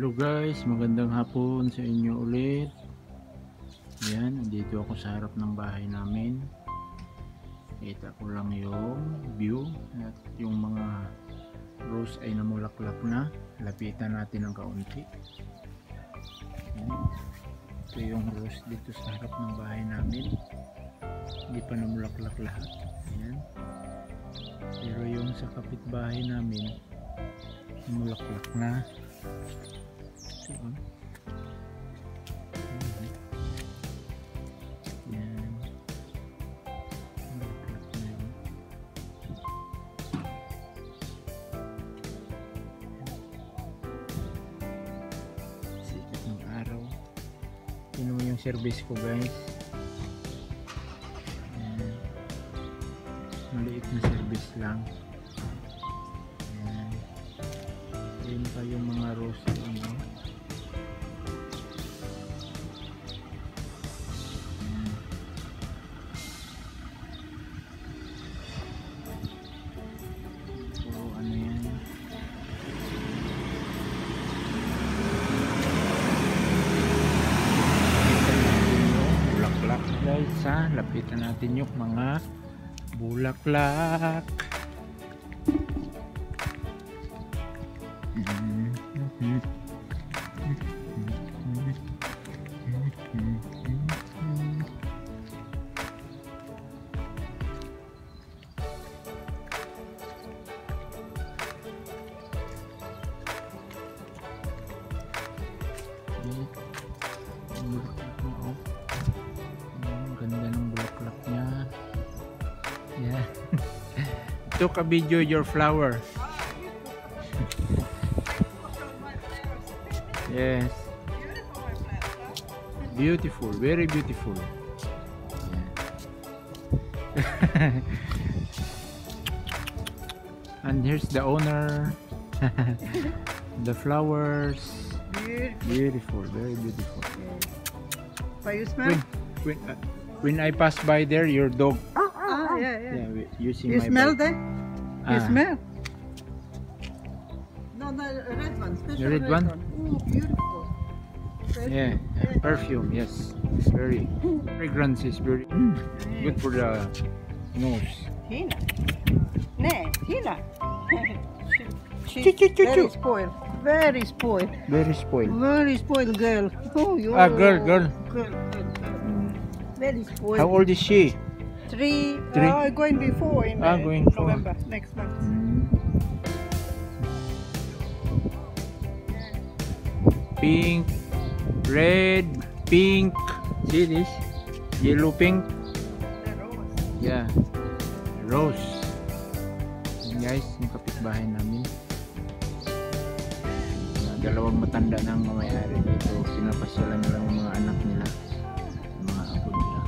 Hello guys, magandang hapon sa inyo ulit. Yan, andito ako sa harap ng bahay namin. Kita ko lang yung view at yung mga rose ay namulaklak na. Lapitan natin ng kaunti. Yan. Ito yung rose dito sa harap ng bahay namin. Hindi pa namulaklak lahat. Yan. Pero yung sa kapitbahay namin namulaklak na. Ito, yan. Namulaklak na yun. Sikat ng araw. Yun mo yung service ko guys. Yan. Maliit na service lang. Yun pa yung mga rose ano. So ano yan, bulaklak guys ha. Lapitan natin yung mga bulaklak. Ang ganda ng bulaklak niya. Yeah. Took a video your flower. Yes. Beautiful, very beautiful. Yeah. And here's the owner. The flowers. Beautiful, very beautiful. But you smell? When I pass by there, your dog. Yeah. Using You my smell bike. that? You smell? No, the red one. The red one? Oh, beautiful. Yeah, perfume. Yes, it's very fragrance is very good for the nose. Hina. Ne, Hina. Choo, choo, choo, Very choo. spoiled. Very spoiled. Very spoiled. Very spoiled girl. Oh, you. Girl. Girl. Very spoiled. How old is she? Three. Three? Going before in Going for November next month. Pink, red, pink. See this? Yellow, pink. The rose. Yeah, rose. Yan guys, yung kapitbahay namin. Dalawang matanda ng mamayari dito. Pinapasyalan nila ang mga anak nila, mga apo nila.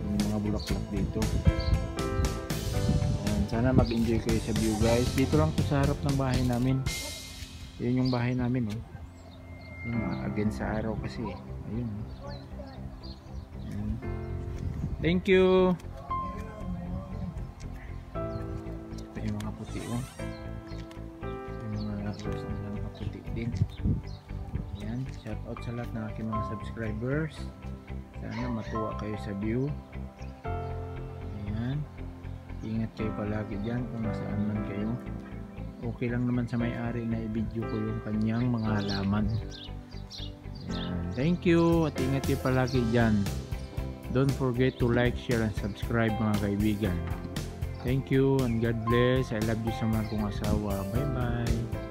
Yung mga bulaklak dito. Ayan, sana mag-enjoy kayo sa view guys. Dito lang to sa harap ng bahay namin. Yun yung bahay namin oh. Yung against sa araw kasi. Ayun. Ayan. Thank you. Ito yung mga puti oh. Rose na lang kaputi din. Ayan, shout out sa lahat ng aking mga subscribers. Sana matuwa kayo sa view. Ayan, ingat kayo palagi dyan kung nasaan man kayo. Okay lang naman sa may-ari na i-video ko yung kanyang mga halaman. Ayan, thank you at ingat kayo palagi dyan. Don't forget to like, share and subscribe mga kaibigan. Thank you and God bless. I love you sa mga kong asawa. Bye bye.